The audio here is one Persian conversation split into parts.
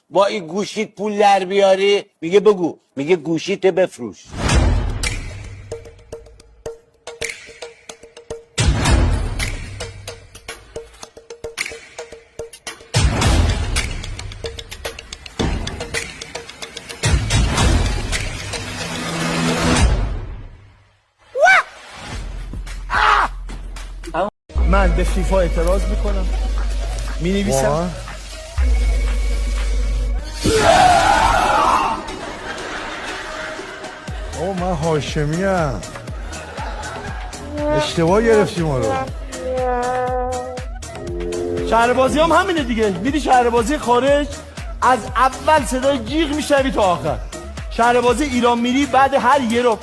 با این گوشیت پول در بیاری؟ میگه بگو. میگه گوشیت بفروش. من به فیفا اعتراض میکنم، مینویسم او من هاشمیم، اشتباه گرفتی ما رو. شهربازی هم همینه دیگه. میری شهربازی خارج از اول صدای جیغ میشنوی تا آخر. شهربازی ایران میری بعد هر یه رو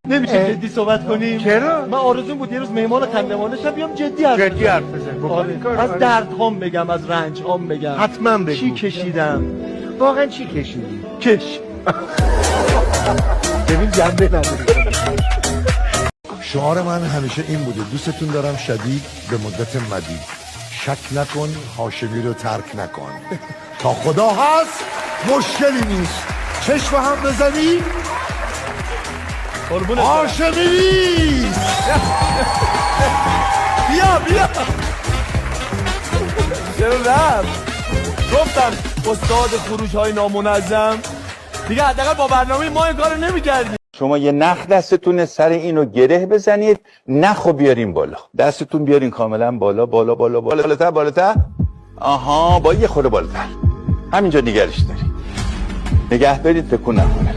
نمیشه جدی صحبت کنیم؟ چرا؟ من آرزوم بود یه روز مهمان خندمانه شم بیام جدی حرف بزن. آره. از دردهام بگم، از رنجهام بگم. حتما بگو. چی کشیدم؟ واقعا چی کشیدی؟ کش ببین جنبه نداری. شعار من همیشه این بوده: دوستتون دارم شدید به مدت مدید، شک نکن هاشمی رو ترک نکن. تا خدا هست مشکلی نیست، چشم هم بزنی هاشمی نیست. بیا چرا رفت؟ گفتم استاد خروج های نامنظم دیگه، حداقل با برنامه ما این کارو نمی‌کردیم. شما یه نخ دستتونه، سر اینو گره بزنید، نخو بیارین بالا، دستتون بیارین کاملا بالا بالا بالا بالا بالاتر بالاتر. آها، با یه خورده بالاتر، همینجا نگرش داری، نگه دارید تکون نکنه.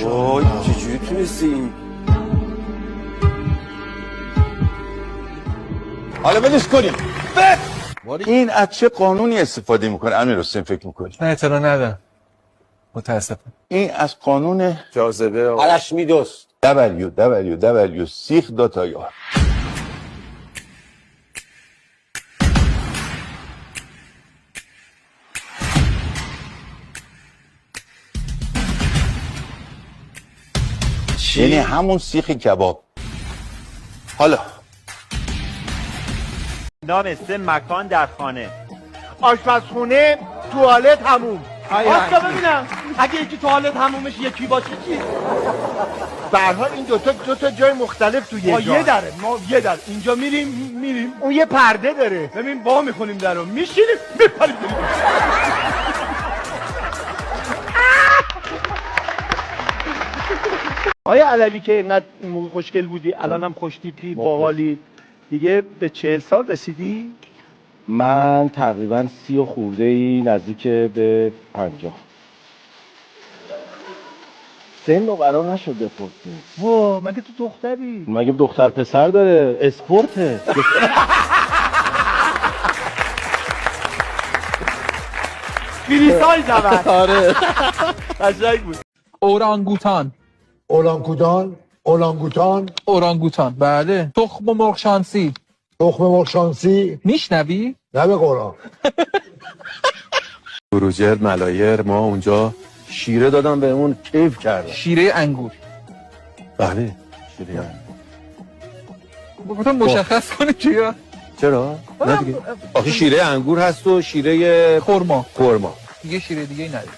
وای چجوری تونستی این؟ حالا ولش کنید. این از چه قانونی استفاده میکنه امیر حسین فکر میکنی؟ من اطلاع ندارم متاسفم. این از قانون جاذبه آرش میدوست. www سیخ داتایار. یعنی همون سیخ کباب. حالا نام 3 مکان در خانه: آشپزخونه، توالت، حموم. آستا ببینم اگه یکی توالت حمومش یکی باشه چی؟ به هر حال این دوتا جای مختلف تو یه یه دره، ما یه در اینجا میریم اون یه پرده داره. ببین با میکنیم درو میشینیم میپریم. آیا علوی که اینقدر خوشگل بودی الانم خوشتیپی باحالی دیگه به 40 سال رسیدی؟ من تقریبا 30 خورده ای، نزدیک به 50. سن و قرار نشد بپرسیم. وا مگه تو دختری؟ مگه دختر پسر داره؟ اسپورته. فریستایل زبر. آره قشنگ بود. اورانگوتان. اورانگوتان بله. تخم مرغ شانسی. تخم مرغ شانسی میشنوی؟ نه به قرآن. بروجرد ملایر ما اونجا شیره دادم بهمون، کیف کردم. شیره انگور. بله شیره انگور. گفتم مشخص کنی چیه؟ چرا؟ نه دیگه. آخه شیره انگور هست و شیره خرما. دیگه شیره دیگه ای نداره.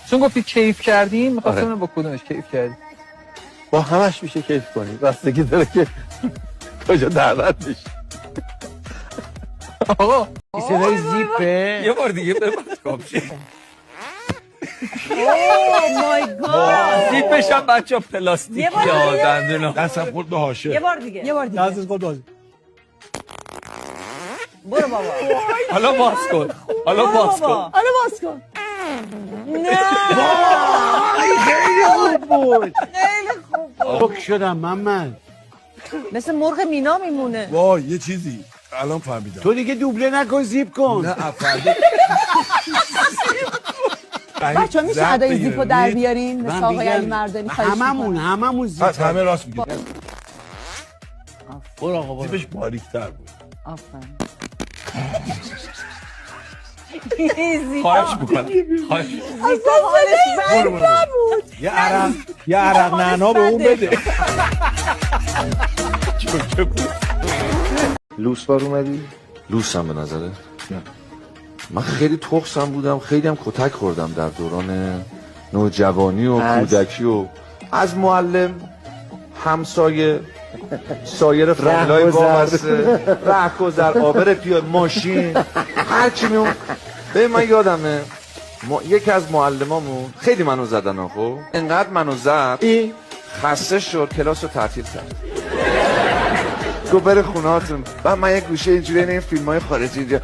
چون گفتی کیف کردیم می‌خواستم آره. با کدومش کیف کردیم. با همش میشه کیف کنی، بستگی داره که کجا دعوت بشی. آقا این صدای زیپه. یه بار دیگه ببند کاپشن. اوه مای گاد. زیپش هم بچه‌ها پلاستیکی یه بار دیگه. دندونا. دستم خورد به هاشم. یه بار دیگه. دستت خود باز. برو بابا. حالا باز کن. حالا باز کن. نه. خیلی خوب بود. خیلی خوب بود. شک شدم محمد. مثل مرغ مینا میمونه. وای یه چیزی الان فهمیدم. تو دیگه دوبله نکن، زیپ کن. نه افرده. بچه‌ها میشه ادای زیپو در بیارین مثل آقای علی مردانی؟ هممون زیپ. پس همه راست میگه. برو آقا برو. زیپش باریک‌تر بود. آفرین. خواهش میکنم. اصلا حالش بد نبود. یه عرق نعنا به اون بده. لوس بار اومدی؟ لوسم به نظره؟ نه. من خیلی تخصم بودم، خیلی هم کتک خوردم در دوران نوجوانی و کودکی و از معلم، همسایه، سایر فامیلای وابسته، رهگذر، آبر پیاده، ماشین، هر چی میون. به من یادمه یکی از معلمامون خیلی منو زدن. خب انقدر منو زد این خسته شد، کلاس رو تعطیل کرد، گفت بره خونه هاتون. بعد من یک گوشه اینجوری این فیلم های خارجی اینجا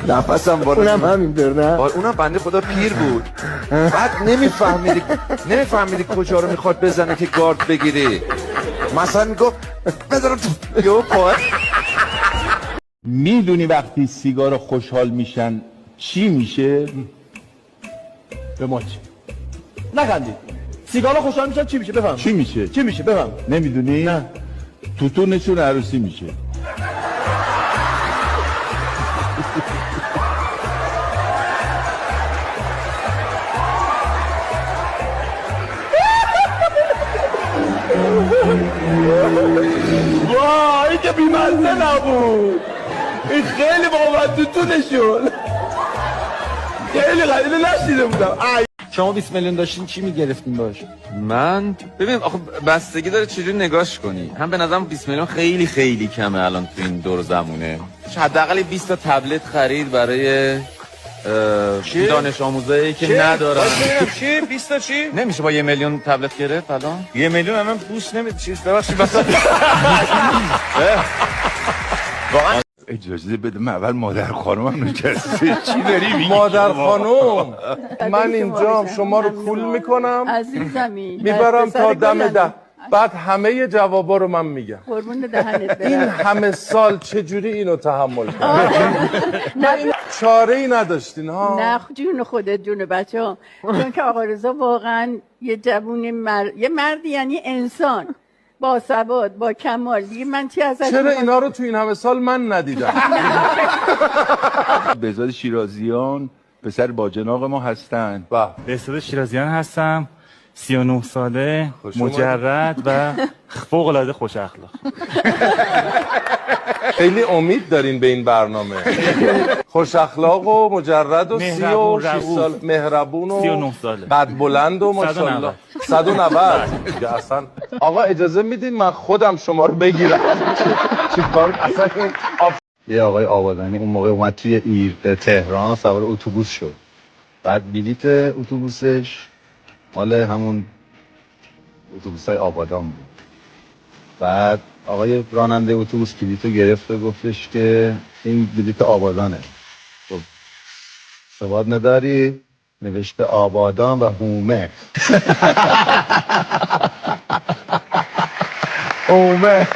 نفسم بالا. اونم همینطور نه؟ اونم بنده خدا پیر بود. بعد نمیفهمیدی کجا رو میخواد بزنه که گارد بگیری. مثلا میگفت بزنم یو پای. میدونی وقتی سیگار خوشحال میشن چی میشه؟ به ما چی؟ نخندید. سیگارا خوشحال میشن چی میشه؟ بفهم. چی میشه؟ بفهم. نمیدونی؟ نه. توتونشون عروسی میشه. وای این که بیمزه نبود. این خیلی واقعا توتونشون خیلی قدیده نشیده بودم. شما 20 میلیون داشتین چی میگرفتین باش؟ من ببین آخه بستگی داره چجوری نگاش کنی. هم به نظرم 20 میلیون خیلی خیلی کمه الان تو این دور زمونه. حداقل 20 تا تبلت خرید برای دانش آموزایی که ندارن. چی 20 تا چی؟ نمیشه با 1 میلیون تبلت گرفت الان؟ 1 میلیون الان بوس نمیده. چیز ببخشید مثلا واقعا اجازه بده من اول مادر خانومم نشسته. چی داری میگی؟ مادر خانوم من اینجام شما رو کول میکنم عزیزمی میبرم تا دم ده. بعد همه جوابا رو من میگم. قربون دهنت برم. این همه سال چجوری اینو تحمل کردین؟ چاره ای نداشتین ها؟ نه جون خودت جون بچه ها. چون که آقا رضا واقعا یه جوون یه مردی، یعنی انسان با سواد، با کمال. دیگه من چی ازش؟ چرا اینا رو تو این همه سال من ندیدم؟ بهزاد شیرازیان پسر باجناق ما هستن. بهزاد شیرازیان هستم، 39 ساله، مجرد و فوق‌العاده خوش اخلاق. خیلی امید دارین به این برنامه. خوش اخلاق و مجرد و 36 سال، مهربون و 39 ساله، قد بلند و ماشاءالله 190. اصلا آقا اجازه میدین من خودم شما رو بگیرم؟ چیکار اصلا این یه آقای آبادانی اون موقع اومد توی تهران سوار اتوبوس شد. بعد بلیت اتوبوسش مال همون اتوبوسای آبادان بود. بعد آقای راننده اتوبوس بلیتو گرفت و گفتش که این بلیت آبادانه. خب سواد نداری؟ نوشته آبادان و هومه. هومه